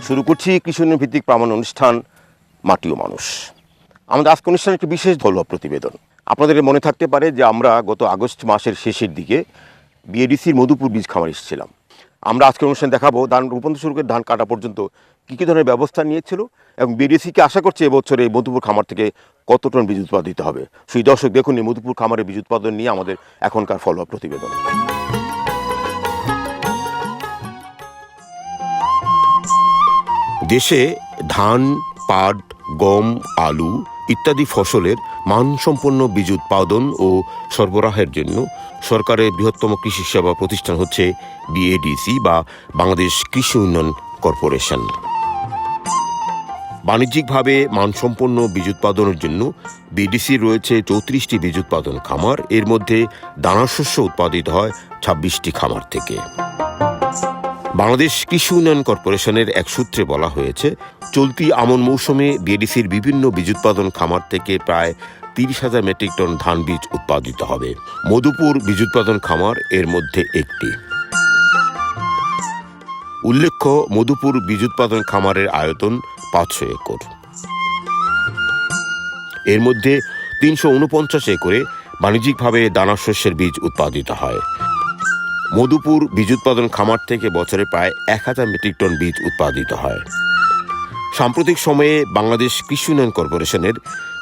শুরু করছি কৃষি উন্নয়ন ভিত্তিক প্রামাণ্য অনুষ্ঠান মাটি ও মানুষ। আমাদের আজকে অনুষ্ঠানের একটি বিশেষ ঘরোয়া প্রতিবেদন। আপনাদের মনে থাকতে পারে যে আমরা গত আগস্ট মাসের শেষের দিকে বিএডিসির মধুপুর বীজ খামার এসেছিলাম। আমরা আজকের অনুষ্ঠানে দেখাবো ধান রোপণ শুরু করে ধান কাটা পর্যন্ত কী কী ধরনের ব্যবস্থা নিয়েছিল এবং বিএডিসিকে আশা করছে এবছর এই মধুপুর খামার থেকে কত টন বীজ উৎপাদিত হবে। সেই দর্শক দেখুন এই মধুপুর খামারের বীজ উৎপাদন নিয়ে আমাদের এখনকার ফলো আপ প্রতিবেদন। দেশে ধান, পাট, গম, আলু ইত্যাদি ফসলের মানসম্পন্ন বীজ উৎপাদন ও সরবরাহের জন্য সরকারের বৃহত্তম কৃষি সেবা প্রতিষ্ঠান হচ্ছে বিএডিসি বা বাংলাদেশ কৃষি উন্নয়ন কর্পোরেশন। বাণিজ্যিকভাবে মানসম্পন্ন বীজ উৎপাদনের জন্য বিএডিসির রয়েছে 34টি বীজ উৎপাদন খামার। এর মধ্যে দানাশস্য উৎপাদিত হয় 26টি খামার থেকে। বাংলাদেশ কৃষি উন্নয়ন কর্পোরেশনের এক সূত্রে বলা হয়েছে, চলতি আমন মৌসুমে বিএডিসির বিভিন্ন বীজ উৎপাদন খামার থেকে প্রায় 30,000 মেট্রিক টন ধান বীজ উৎপাদিত হবে। মধুপুর বীজ উৎপাদন খামার এর মধ্যে একটি। উল্লেখ্য, মধুপুর বীজ উৎপাদন খামারের আয়তন 500 একর। এর মধ্যে 349 একরে বাণিজ্যিকভাবে দানাশস্যের বীজ উৎপাদিত হয়। মধুপুর বীজ উৎপাদন খামার থেকে বছরে প্রায় 1000 মেট্রিক টন বীজ উৎপাদিত হয়। সাম্প্রতিক সময়ে বাংলাদেশ কৃষি উন্নয়ন কর্পোরেশনের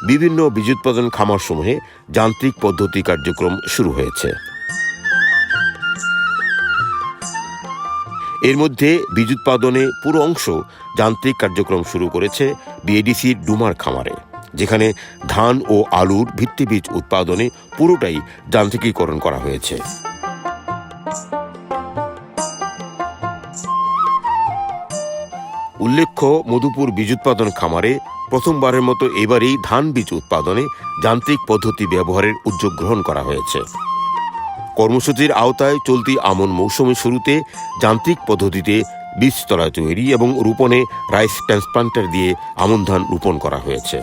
বিভিন্ন বীজ উৎপাদন খামারসমূহে যান্ত্রিক পদ্ধতি কার্যক্রম শুরু হয়েছে। এর মধ্যে বীজ উৎপাদনে পুরো অংশ যান্ত্রিক কার্যক্রম শুরু করেছে বিএডিসির ডুমার খামারে, যেখানে ধান ও আলুর ভিত্তি বীজ উৎপাদনে পুরোটাই যান্ত্রিকীকরণ করা হয়েছে। উল্লেখ্য, মধুপুর বীজ উৎপাদন খামারে প্রথমবারের মতো এবারেই ধান বীজ উৎপাদনে যান্ত্রিক পদ্ধতি ব্যবহারের উদ্যোগ গ্রহণ করা হয়েছে। কর্মসূচির আওতায় চলতি আমন মৌসুমের শুরুতে যান্ত্রিক পদ্ধতিতে বীজতলা তৈরি এবং রোপণে রাইস ট্রান্সপ্লান্টার দিয়ে আমন ধান রোপণ করা হয়েছে।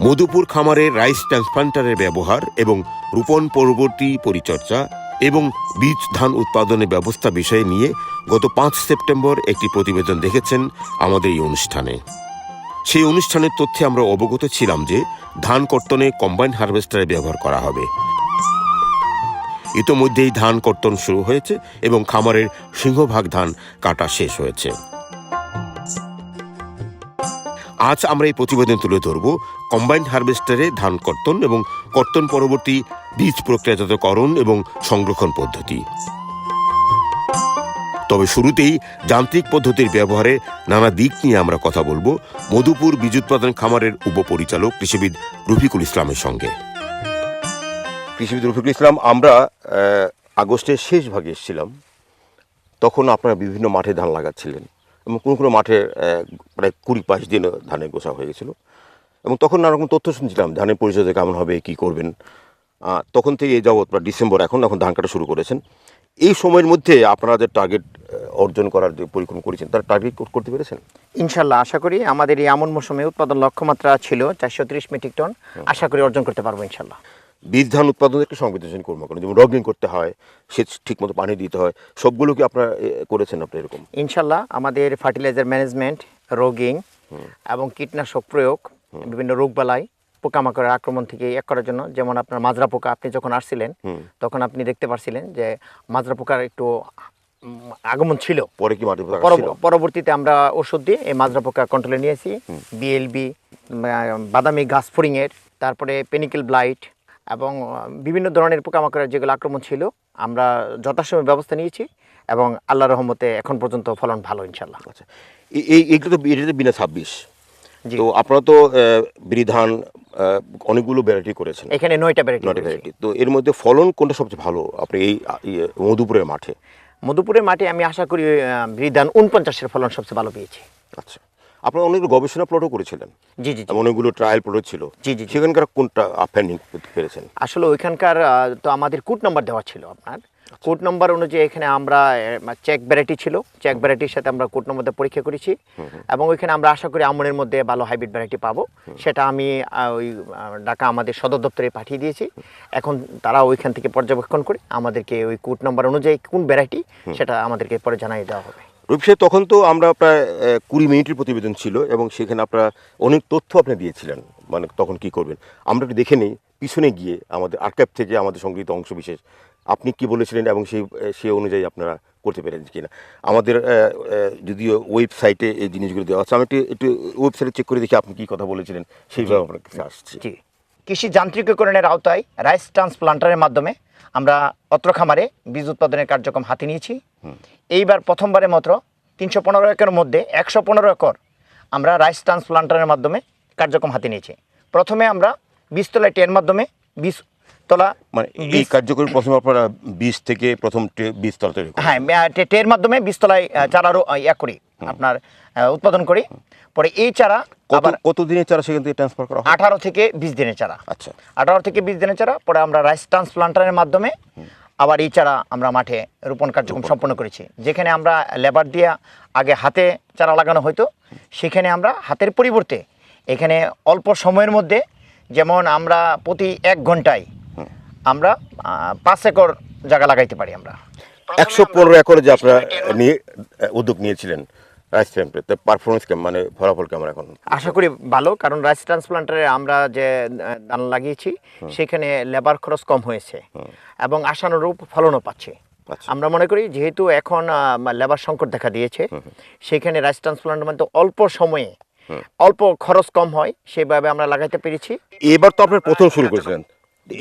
মধুপুর খামারে রাইস ট্রান্সপ্লান্টারের ব্যবহার এবং রোপণ পরবর্তী পরিচর্যা এবং বীজ ধান উৎপাদনের ব্যবস্থা বিষয় নিয়ে গত 5 সেপ্টেম্বর একটি প্রতিবেদন দেখেছেন আমাদের এই অনুষ্ঠানে। সেই অনুষ্ঠানের তথ্যে আমরা অবগত ছিলাম যে ধান কর্তনে কম্বাইন হারভেস্টারের ব্যবহার করা হবে। ইতোমধ্যেই ধান কর্তন শুরু হয়েছে এবং খামারের সিংহভাগ ধান কাটা শেষ হয়েছে। আজ আমরা এই প্রতিবেদন তুলে ধরব কম্বাইন হারভেস্টারে ধান কর্তন এবং কর্তন পরবর্তী বীজ প্রক্রিয়াজাতকরণ এবং সংরক্ষণ পদ্ধতি। তবে শুরুতেই যান্ত্রিক পদ্ধতির ব্যবহারে নানা দিক নিয়ে আমরা কথা বলবো মধুপুর বীজ উৎপাদন খামারের উপপরিচালক কৃষিবিদ রফিকুল ইসলামের সঙ্গে। কৃষিবিদ রফিকুল ইসলাম, আমরা আগস্টের শেষ ভাগে এসেছিলাম, তখন আপনারা বিভিন্ন মাঠে ধান লাগাচ্ছিলেন এবং কোনো কোনো মাঠে প্রায় 20-22 দিন ধানের গোছা হয়ে গেছিল এবং তখন নানা রকম তথ্য শুনছিলাম ধানের পরিচর্যা কেমন হবে, কী করবেন। তখন থেকে এই যাবৎ প্রায় ডিসেম্বর এখন ধান কাটা শুরু করেছেন। এই সময়ের মধ্যে আপনারা যে টার্গেট অর্জন করার যে পরিকল্পনা করেছেন তার টার্গেট করতে পেরেছেন? ইনশাল্লাহ আশা করি আমাদের এই আমন মৌসুমে উৎপাদন লক্ষ্যমাত্রা ছিল 430 মেট্রিক টন, আশা করি অর্জন করতে পারবো ইনশাল্লাহ। বীজ ধান উৎপাদনের একটি সংবেদনশীল কর্মকাণ্ড, যেমন রগিং করতে হয়, সেচ ঠিকমতো পানি দিতে হয়, সবগুলো কি আপনারা করেছেন? আপনি এরকম ইনশাল্লাহ আমাদের ফার্টিলাইজার ম্যানেজমেন্ট, রগিং এবং কীটনাশক প্রয়োগ, বিভিন্ন রোগবালাই পোকামাকড়ের আক্রমণ থেকে এক করার জন্য, যেমন আপনার মাজরা পোকা, আপনি যখন আসছিলেন তখন আপনি দেখতে পারছিলেন যে মাজরা পোকার একটু আগমন ছিল। পরে কি পরবর্তীতে আমরা ওষুধ দিয়ে এই মাজরা পোকা কন্ট্রোলে নিয়েছি। বিএলবি, বাদামি গাছ ফড়িংয়ের, তারপরে পেনিকেল ব্লাইট এবং বিভিন্ন ধরনের পোকামাকড়ের যেগুলো আক্রমণ ছিল আমরা যথাসময়ে ব্যবস্থা নিয়েছি এবং আল্লাহর রহমতে এখন পর্যন্ত ফলন ভালো ইনশাল্লাহ। আচ্ছা, এইগুলো তো বিনা 26, তো আপনারা তো বিরি ধান অনেকগুলো ভ্যারাইটি করেছেন, এখানে 9টা ভ্যারাইটি। তো এর মধ্যে ফলন কোনটা সবচেয়ে ভালো আপনি এই মধুপুরের মাঠে? মধুপুরের মাঠে আমি আশা করি বিরি ধান 49-এর ফলন সবচেয়ে ভালো পেয়েছি। আচ্ছা, আপনারা অনেকগুলো গবেষণা প্লটও করেছিলেন? জি জি, অনেকগুলো ট্রায়াল প্লট ছিল। জি জি, সেখানকার কোনটা আপনি পেরেছেন? আসলে ওইখানকার তো আমাদের কোড নাম্বার দেওয়া ছিল আপনার, কোড নম্বর অনুযায়ী এখানে আমরা চেক ভ্যারাইটি ছিল, চেক ভ্যারাইটির সাথে আমরা কোড নম্বর পরীক্ষা করেছি এবং ওইখানে আমরা আশা করি আমনের মধ্যে ভালো হাইব্রিড ভ্যারাইটি পাবো। সেটা আমি ওই ঢাকা আমাদের সদর দপ্তরে পাঠিয়ে দিয়েছি। এখন তারা ওইখান থেকে পর্যবেক্ষণ করে আমাদেরকে ওই কোড নম্বর অনুযায়ী কোন ভ্যারাইটি সেটা আমাদেরকে পরে জানিয়ে দেওয়া হবে। রূপ সাহেব, তখন তো আমরা প্রায় 20 মিনিটের প্রতিবেদন ছিল এবং সেখানে আপনারা অনেক তথ্য আপনি দিয়েছিলেন, মানে তখন কি করবেন আমরা একটু দেখে নিই পিছনে গিয়ে আমাদের আর্কাইভ থেকে আমাদের সংগৃহীত অংশ বিশেষ আপনি কি বলেছিলেন এবং সেই অনুযায়ী আপনারা করতে পেরেছেন কিনা। আমাদের যদিও ওয়েবসাইটে এই জিনিসগুলো দেওয়া আছে, আমি একটু ওয়েবসাইটে চেক করে দেখি আপনি কি কথা বলেছিলেন, সেইভাবে আপনার কাছে আসছি। জি, কৃষি যান্ত্রিকীকরণের আওতায় রাইস ট্রান্সপ্লান্টারের মাধ্যমে আমরা অত্র খামারে বীজ উৎপাদনের কার্যক্রম হাতে নিয়েছি। এইবার প্রথমবারের মতো 315 একরের মধ্যে 115 একর আমরা রাইস ট্রান্সপ্লান্টারের মাধ্যমে কার্যক্রম হাতে নিয়েছি। প্রথমে আমরা বীজতলায় টের মাধ্যমে বীজতলা, মানে এই কার্যকরী প্রথমে আপনারা বীজ থেকে প্রথম বীজতলা তৈরি করেন? হ্যাঁ, টের মাধ্যমে বীজতলায় চারারও করি, আপনার উৎপাদন করি। পরে এই চারা আবার কত দিনের চারা সেখান থেকে ট্রান্সফার করা হয়? 18 থেকে 20 দিনের চারা। আচ্ছা, 18 থেকে 20 দিনের চারা পরে আমরা রাইস ট্রান্সপ্লান্টারের মাধ্যমে আবার এই চারা আমরা মাঠে রোপণ কার্যক্রম সম্পন্ন করেছি। যেখানে আমরা লেবার দিয়ে আগে হাতে চারা লাগানো হতো, সেখানে আমরা হাতের পরিবর্তে এখানে অল্প সময়ের মধ্যে, যেমন আমরা প্রতি 1 ঘন্টায় আমরা 5 একর জায়গা লাগাইতে পারি। আমরা 115 একরে যে আপনারা নিয়ে উদ্যোগ নিয়েছিলেন রাইস ট্রান্সপ্লান্টার, পারফরমেন্স কেমন, মানে ফলাফল কেমন এখন? আশা করি ভালো, কারণ রাইস ট্রান্সপ্লান্টারে আমরা যে ধান লাগিয়েছি সেখানে লেবার খরচ কম হয়েছে এবং আশানুরূপ ফলনও পাচ্ছে। আমরা মনে করি যেহেতু এখন লেবার সংকট দেখা দিয়েছে, সেখানে রাইস ট্রান্সপ্লান্টের মধ্যে অল্প সময়ে অল্প খরচ কম হয়, সেভাবে আমরা লাগাইতে পেরেছি। এবার তো আপনারা প্রথম শুরু করেছিলেন,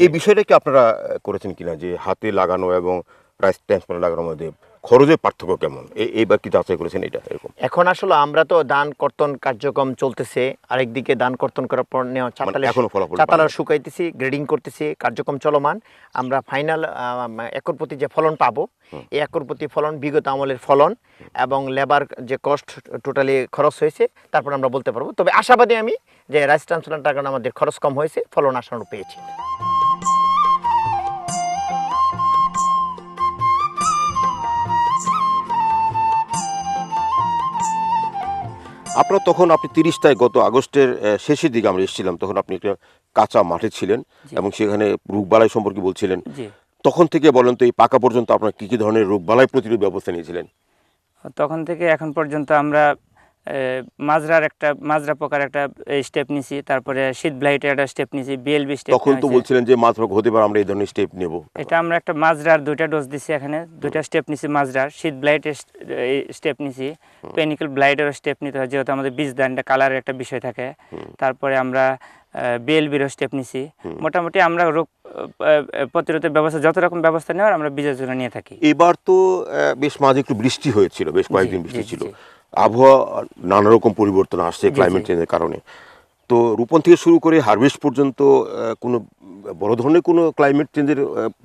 এই বিষয়টা কি আপনারা করেছেন কিনা যে হাতে লাগানো এবং রাইস ট্রান্সপ্লান্ট লাগানোর মধ্যে খরচের পার্থক্য কেমন, এইবার কি যাচাই করেছেন এটা? এরকম এখন আসলে আমরা তো ধান কর্তন কার্যক্রম চলতেছে, আরেকদিকে ধান কর্তন করার পর চাতালা শুকাইতেছি, গ্রেডিং করতেছি, কার্যক্রম চলমান। আমরা ফাইনাল একর প্রতি যে ফলন পাবো, এই একর প্রতি ফলন বিগত আমলের ফলন এবং লেবার যে কস্ট টোটালি খরচ হয়েছে, তারপর আমরা বলতে পারবো। তবে আশাবাদী আমি যে রাইস ট্রান্সপ্লান্টের কারণে আমাদের খরচ কম হয়েছে, ফলন আশানুরূপ পেয়েছি। আপনার তখন আপনি 30টায় গত আগস্টের শেষের দিকে আমরা এসেছিলাম, তখন আপনি একটা কাঁচা মাঠে ছিলেন এবং সেখানে রোগবালাই সম্পর্কে বলছিলেন। তখন থেকে বলেন তো এই পাকা পর্যন্ত আপনার কী কী ধরনের রোগবালাই প্রতিরোধ ব্যবস্থা নিয়েছিলেন? তখন থেকে এখন পর্যন্ত আমরা মাজরা পোকার একটা স্টেপ নিছি, তারপরে শীত ব্লাইটের একটা স্টেপ নিছি, বিএলবি স্টেপ। তখন তো বলছিলেন যে মাছ রোগ হতে পারে, আমরা এই ধরনের স্টেপ নেব। এটা আমরা একটা মাজরার 2টা ডোজ দিছি, এখানে 2টা স্টেপ নিছি। মাজরার শীত ব্লাইটের স্টেপ নিছি, পেনিকেল ব্লাইটেরও স্টেপ নিতে হয় যেহেতু আমাদের বীজ দানটা কালারের একটা বিষয় থাকে। তারপরে আমরা বিএলবিরও স্টেপ নিছি। মোটামুটি আমরা রোগ প্রতিরোধের ব্যবস্থা, যত রকম ব্যবস্থা নেওয়ার আমরা বীজের জন্য নিয়ে থাকি। এবার তো বেশ মাঝে একটু বৃষ্টি হয়েছিল, বেশ কয়েকদিন বৃষ্টি ছিল, আবহাওয়া নানা রকম পরিবর্তন আসছে ক্লাইমেট চেঞ্জের কারণে। তো রোপণ থেকে শুরু করে হারভেস্ট পর্যন্ত কোনো বড় ধরনের কোনো ক্লাইমেট চেঞ্জের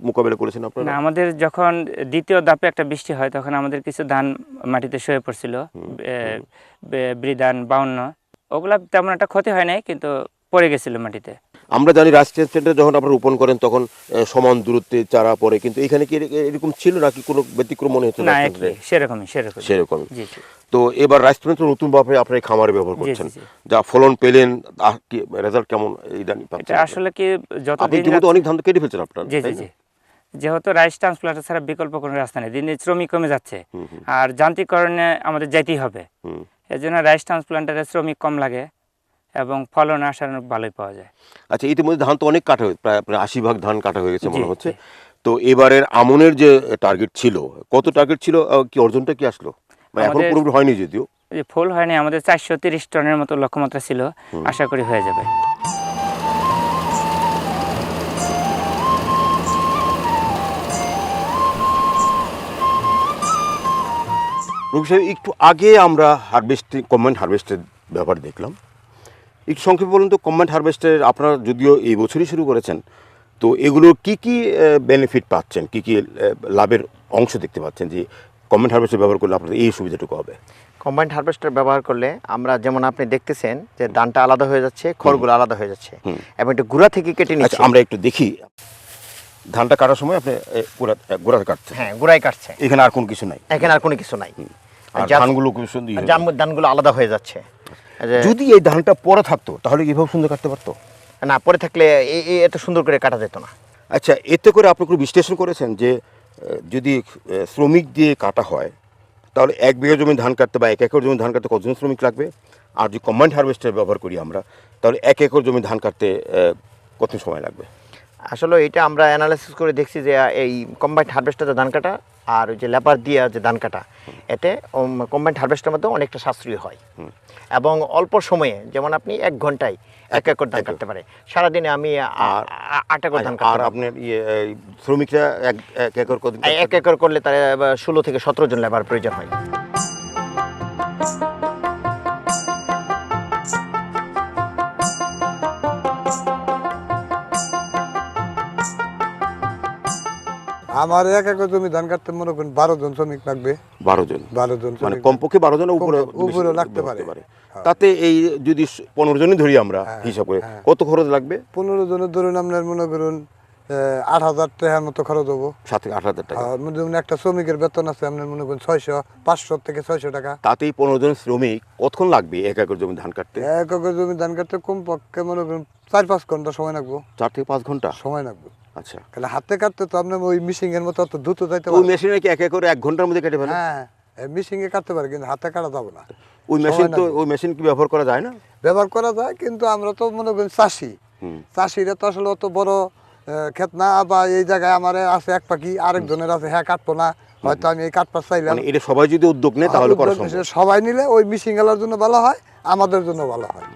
মোকাবেলা করেছেন আপনারা? না, আমাদের যখন দ্বিতীয় ধাপে একটা বৃষ্টি হয় তখন আমাদের কিছু ধান মাটিতে শুয়ে পড়ছিল, ধান 52, ওগুলা তেমন একটা ক্ষতি হয় নাই, কিন্তু পড়ে গেছিল মাটিতে। আমরা জানি রাইস ট্রান্সপ্লান্টার যখন আপনারা রোপণ করেন তখন সমান দূরত্বে চারা পড়ে, কিন্তু এখানে কি এরকম ছিল নাকি কোনো ব্যতিক্রম মনে হচ্ছে? না, সেরকমই। তো এবার রাইস ট্রান্সপ্লান্টার নতুন ভাবে আপনারা খামারে ব্যবহার করছেন, যা ফলন পেলেন, রেজাল্ট কেমন ইদানি পাচ্ছেন? এটা আসলে কি যতদিন অনেক ধান কেটে ফেলছেন আপনারা। জি, যেহেতু রাইস ট্রান্সপ্লান্টার ছাড়া বিকল্প কোনো রাস্তা নেই, দিনে শ্রমিক কমে যাচ্ছে আর যান্ত্রিকরণে আমাদের যেতেই হবে। এর জন্য রাইস ট্রান্সপ্লান্টারে শ্রমিক কম লাগে এবং ফলন আসার ভালোই পাওয়া যায়। আচ্ছা, ইতিমধ্যে ধান তো অনেক কাটা হয়েছে, প্রায় 80% ধান কাটা হয়ে গেছে মনে হচ্ছে। তো এবারের আমনের যে টার্গেট ছিল, কত টার্গেট ছিল, কি অর্জনটা কি আসলো? এখন পুরোপুরি হয়নি, যদিও ফুল হয়নি। আমাদের 430 টনের মতো লক্ষ্যমাত্রা ছিল, আশা করি হয়ে যাবে। রবি সাহেব, একটু আগে আমরা কম্বাইন্ড হারভেস্টের ব্যাপার দেখলাম, একটু সংক্ষেপে বলুন তো। কম্বাইন্ড হারভেস্টের আপনারা যদিও এই বছরই শুরু করেছেন, তো এগুলোর কি কি বেনিফিট পাচ্ছেন, কি কি লাভের অংশ দেখতে পাচ্ছেন যে কম্বাইন্ড হারভেস্টার ব্যবহার করলে আপনাদের এই সুবিধাটুকু হবে? কম্বাইন্ড হারভেস্টার ব্যবহার করলে আমরা যেমন আপনি দেখতেছেন যে ধানটা আলাদা হয়ে যাচ্ছে, খড়গুলো আলাদা হয়ে যাচ্ছে এবং একটু গুঁড়া থেকে কেটে নিচ্ছি। আমরা একটু দেখি। ধানটা কাটার সময় আপনি গোড়া কাটছেন, হ্যাঁ গোড়ায় কাটছে, এখানে আর কোনো কিছু নাই, এখানে আর কোনো কিছু নাই। আর যা- ধানগুলো খুব সুন্দর ইয়ে। ধানগুলো আলাদা হয়ে যাচ্ছে। যদি এই ধানটা পরে থাকতো তাহলে কি এভাবে সুন্দর কাটতে পারতো? না, পরে থাকলে এত সুন্দর করে কাটা যেত না। আচ্ছা, এতে করে আপনি কোনো বিশ্লেষণ করেছেন যে যদি শ্রমিক দিয়ে কাটা হয় তাহলে 1 বিঘা জমি ধান কাটতে বা 1 একর জমি ধান কাটতে কতজন শ্রমিক লাগবে? আর যদি কম্বাইন্ড হারভেস্টার ব্যবহার করি আমরা তাহলে 1 একর জমি ধান কাটতে কত সময় লাগবে? আসলে এটা আমরা অ্যানালাইসিস করে দেখছি যে এই কম্বাইন্ড হারভেস্টারে ধান কাটা আর ওই যে লেবার দিয়ে যে ধান কাটা, এতে কম্বাইন্ড হারভেস্টার মধ্যে অনেকটা সাশ্রয়ী হয় এবং অল্প সময়ে, যেমন আপনি 1 ঘন্টায় 1 একর ধান কাটতে পারে। সারাদিনে আমি 8 একর ধান আর কাটতে পারি। আপনার শ্রমিকরা 1 একর কত? 1 একর করলে তার 16 থেকে 17 জন লেবার প্রয়োজন হয়। আমার 1 একর জমি ধান কাটতে মনে করেন 12 জন শ্রমিক লাগবে। 12 জন, 12 জন মানে শ্রমিক। কমপক্ষে 12 জন উপরে উপরে লাগতে পারে। তাতে এই যদি 15 জনই ধরি আমরা হিসাব করে কত খরচ লাগবে? 15 জনের ধরুন আপনার মনে করুন 8,000 টাকার মতো খরচ হবো। 7 থেকে 8,000 টাকা। যেমন একটা শ্রমিকের বেতন আছে আপনার মনে করেন 500 থেকে 600 টাকা। তাতেই 15 জন শ্রমিক কতক্ষণ লাগবে 1 একর জমি ধান কাটতে? 1 একর জমি ধান কাটতে কমপক্ষে মনে করেন 4-5 ঘন্টা সময় লাগবে। 4 থেকে 5 ঘন্টা সময় লাগবে। আচ্ছা, তাহলে হাতে কাটতে তো আপনার ওই মিশিং এর মতো অত দ্রুত যাইতে ওই পারে। মেশিনে কি 1 একর 1 ঘন্টার মধ্যে কেটে ফেলে? হ্যাঁ, মিশিং এ কাটতে পারে কিন্তু হাতে কাটা যাবে না। ওই মেশিন সময় তো লাগবে। ওই মেশিন কি ব্যবহার করা যায় না? ব্যবহার করা যায় কিন্তু আমরা তো মনে করেন চাষি, চাষিরা তো আসলে অত বড় ক্ষেত না, বা এই জায়গায় আমার আছে এক পাখি, আরেকজনের আছে হ্যাঁ কাটবো না, হয়তো আমি এই কাটপার চাইলাম। মানে এটা সবাই যদি উদ্যোগ নেয় তাহলে করা সম্ভব। সবাই নিলে ওই মিশিং গেলার জন্য ভালো হয়, আমাদের জন্য ভালো হয়।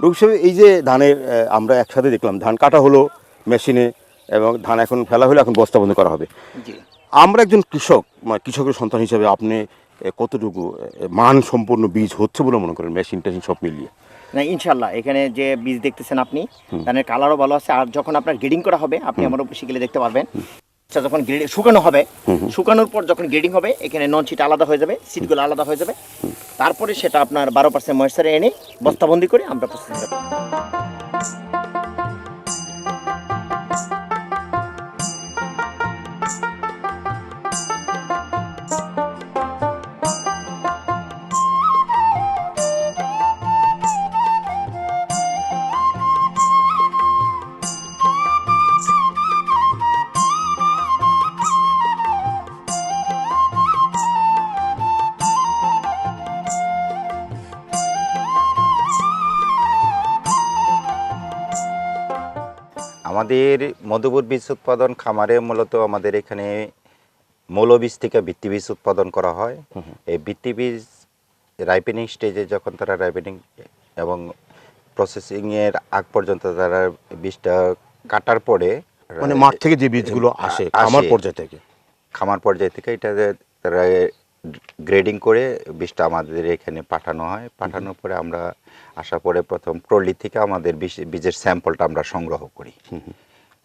রবি সাহেব, এই যে ধানের আমরা একসাথে দেখলাম ধান কাটা হলো মেশিনে এবং ধান এখন ফেলা হলো, এখন বস্তাবন্দি করা হবে। আমরা একজন কৃষক, মানে কৃষকের সন্তান হিসেবে আপনি কতটুকু মান সম্পন্ন বীজ হচ্ছে বলে মনে করেন মেশিন টেশিন সব মিলিয়ে? না, ইনশাল্লাহ এখানে যে বীজ দেখতেছেন আপনি, ধানের কালারও ভালো আছে। আর যখন আপনার গ্রেডিং করা হবে, আপনি আমার অফিসে গেলে দেখতে পারবেন, যখন শুকানো হবে, শুকানোর পর যখন গ্রেডিং হবে, এখানে নন সিট আলাদা হয়ে যাবে, সিটগুলো আলাদা হয়ে যাবে। তারপরে সেটা আপনার 12% ময়েশ্চারে এনে বস্তাবন্দি করে আমরা প্রসেস করব। আমাদের মধুপুর বীজ উৎপাদন খামারে মূলত আমাদের এখানে মৌল বীজ থেকে ভিত্তি বীজ উৎপাদন করা হয়। এই ভিত্তি বীজ রাইপেনিং স্টেজে যখন তারা রাইপেনিং এবং প্রসেসিংয়ের আগ পর্যন্ত তারা বীজটা কাটার পরে, মানে মাঠ থেকে যে বীজগুলো আসে খামার পর্যায় থেকে এটা তারা গ্রেডিং করে বীজটা আমাদের এখানে পাঠানো হয়। পাঠানোর পরে আমরা আসার পরে প্রথম ট্রলি থেকে আমাদের বীজের স্যাম্পলটা আমরা সংগ্রহ করি।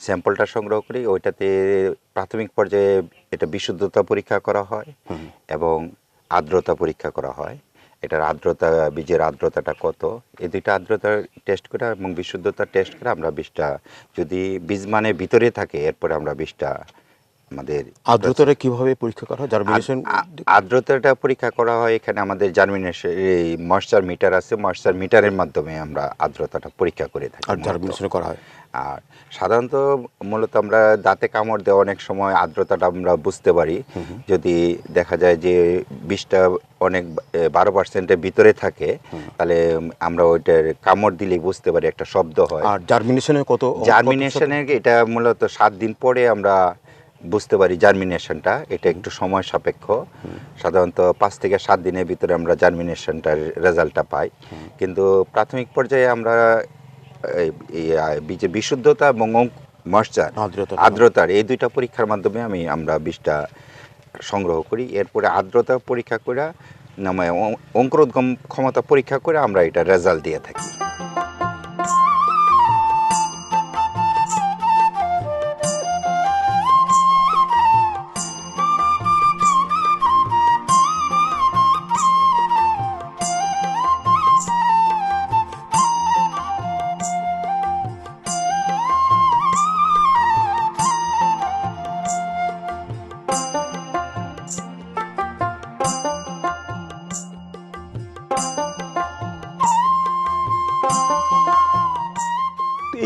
স্যাম্পলটা সংগ্রহ করি, ওইটাতে প্রাথমিক পর্যায়ে এটা বিশুদ্ধতা পরীক্ষা করা হয় এবং আর্দ্রতা পরীক্ষা করা হয়। এটার আর্দ্রতা, বীজের আর্দ্রতাটা কত, এই দুইটা আর্দ্রতা টেস্ট করে এবং বিশুদ্ধতা টেস্ট করে আমরা বীজটা যদি বীজ মানে ভিতরে থাকে, এরপরে আমরা বীজটা আমাদের আর্দ্রতাটা কিভাবে পরীক্ষা করা হয়? জার্মিনেশন আর্দ্রতাটা পরীক্ষা করা হয় এখানে আমাদের জার্মিনেশন এই ময়েশ্চার মিটার আছে, ময়েশ্চার মিটারের মাধ্যমে আমরা আর্দ্রতাটা পরীক্ষা করে থাকি। আর জার্মিনেশন করা হয়। আর সাধারণত মূলত আমরা দাঁতে কামড় দেওয়া অনেক সময় আর্দ্রতাটা আমরা বুঝতে পারি। যদি দেখা যায় যে বীজটা অনেক 12%-এর ভিতরে থাকে, তাহলে আমরা ওইটার কামড় দিলে বুঝতে পারি, একটা শব্দ হয়। আর জার্মিনেশনে কত? জার্মিনেশনে এটা মূলত 7 দিন পরে আমরা বুঝতে পারি জার্মিনেশনটা, এটা একটু সময় সাপেক্ষ। সাধারণত 5 থেকে 7 দিনের ভিতরে আমরা জার্মিনেশনটার রেজাল্টটা পাই। কিন্তু প্রাথমিক পর্যায়ে আমরা বীজের বিশুদ্ধতা এবং ময়েশ্চার, আর্দ্রতার এই দুইটা পরীক্ষার মাধ্যমে আমরা বীজটা সংগ্রহ করি। এরপরে আর্দ্রতা পরীক্ষা করে অঙ্কুরোদ্গম ক্ষমতা পরীক্ষা করে আমরা এটা রেজাল্ট দিয়ে থাকি।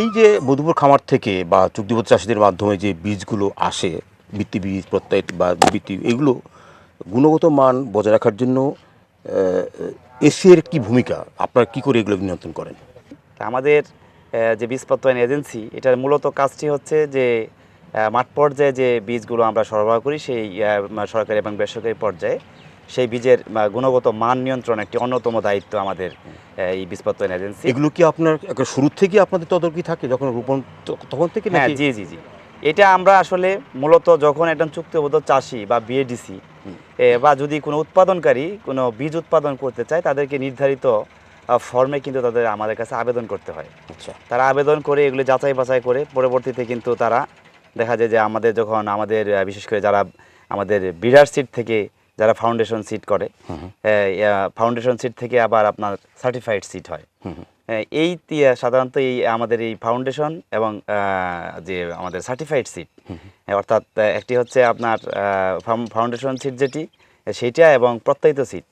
এই যে মধুপুর খামার থেকে বা চুক্তিবদ্ধ চাষিদের মাধ্যমে যে বীজগুলো আসে, ভিত্তি বীজ, প্রত্যয় বা ভিত্তি, এগুলো গুণগত মান বজায় রাখার জন্য এসির কি ভূমিকা, আপনারা কি করে এগুলো নিয়ন্ত্রণ করেন? আমাদের যে বীজ প্রত্যয়ন এজেন্সি, এটার মূলত কাজটি হচ্ছে যে মাঠ পর্যায়ে যে বীজগুলো আমরা সরবরাহ করি সেই সরকারি এবং বেসরকারি পর্যায়ে সেই বীজের গুণগত মান নিয়ন্ত্রণ একটি অন্যতম দায়িত্ব আমাদের এই বীজ প্রত্যয়ন এজেন্সি। এগুলো কি আপনার শুরু থেকে আপনাদের তদারকি থাকে যখন রোপণ তখন থেকে? হ্যাঁ, জি জি জি। এটা আমরা আসলে মূলত যখন একজন চুক্তিবদ্ধ চাষি বা বিএডিসি বা যদি কোনো উৎপাদনকারী কোনো বীজ উৎপাদন করতে চায়, তাদেরকে নির্ধারিত ফর্মে কিন্তু তাদের আমাদের কাছে আবেদন করতে হয়। আচ্ছা, তারা আবেদন করে এগুলো যাচাই বাছাই করে পরবর্তীতে কিন্তু তারা দেখা যায় যে আমাদের যখন আমাদের বিশেষ করে যারা আমাদের বিডার সিট থেকে যারা ফাউন্ডেশন সিট করে, ফাউন্ডেশন সিট থেকে আবার আপনার সার্টিফাইড সিট হয়। এই সাধারণত এই আমাদের এই ফাউন্ডেশন এবং যে আমাদের সার্টিফাইড সিট, অর্থাৎ একটি হচ্ছে আপনার ফাউন্ডেশন সিট যেটি সেইটা এবং প্রত্যয়িত সিট,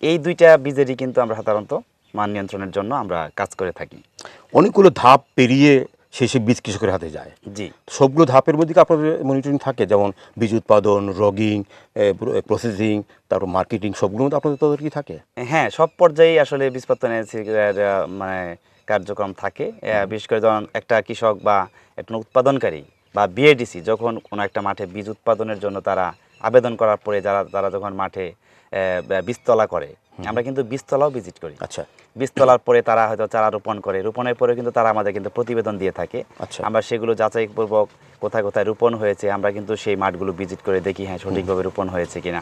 এই দুইটা বীজেরই কিন্তু আমরা সাধারণত মান নিয়ন্ত্রণের জন্য আমরা কাজ করে থাকি। অনেকগুলো ধাপ পেরিয়ে শেষে বীজ কৃষকের হাতে যায়। জি, সবগুলো ধাপের মধ্যে কি আপনাদের মনিটরিং থাকে? যেমন বীজ উৎপাদন, রগিং, প্রসেসিং, তারপর মার্কেটিং, সবগুলোর মধ্যে আপনাদের তদারকি থাকে? হ্যাঁ, সব পর্যায়েই আসলে বীজ প্রত্যয়ন মানে কার্যক্রম থাকে। বিশেষ করে যখন একটা কৃষক বা একটা উৎপাদনকারী বা বিএডিসি যখন কোনো একটা মাঠে বীজ উৎপাদনের জন্য তারা আবেদন করার পরে তারা যখন মাঠে বীজতলা করে, আমরা কিন্তু বীজতলাও ভিজিট করি। আচ্ছা, বীজতলার পরে তারা হয়তো চারা রোপণ করে, রোপণের পরে কিন্তু তারা আমাদের কিন্তু প্রতিবেদন দিয়ে থাকে। আচ্ছা, আমরা সেগুলো যাচাইপূর্বক কোথায় কোথায় রোপণ হয়েছে আমরা কিন্তু সেই মাঠগুলো ভিজিট করে দেখি, হ্যাঁ সঠিকভাবে রোপণ হয়েছে কিনা।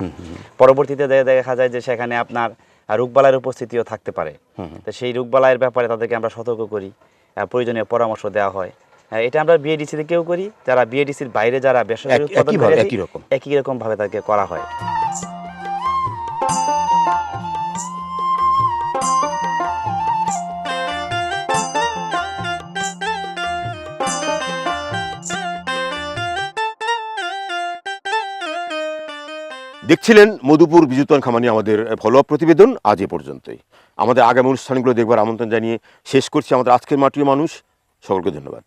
পরবর্তীতে দেখা যায় যে সেখানে আপনার রোগবালাইয়ের উপস্থিতিও থাকতে পারে, তো সেই রোগবালাইয়ের ব্যাপারে তাদেরকে আমরা সতর্ক করি, প্রয়োজনীয় পরামর্শ দেওয়া হয়। এটা আমরা বিএডিসি থেকেও করি, যারা বিএডিসির বাইরে যারা বেসরকারি উৎপাদনকারী একই রকম ভাবে তাদেরকে করা হয়। দেখছিলেন মধুপুর বীজ উৎপাদন খামার নিয়ে আমাদের ফলো আপ প্রতিবেদন। আজ এ পর্যন্তই। আমাদের আগামী অনুষ্ঠানগুলো দেখবার আমন্ত্রণ জানিয়ে শেষ করছি আমাদের আজকের মাটির মানুষ। সকলকে ধন্যবাদ।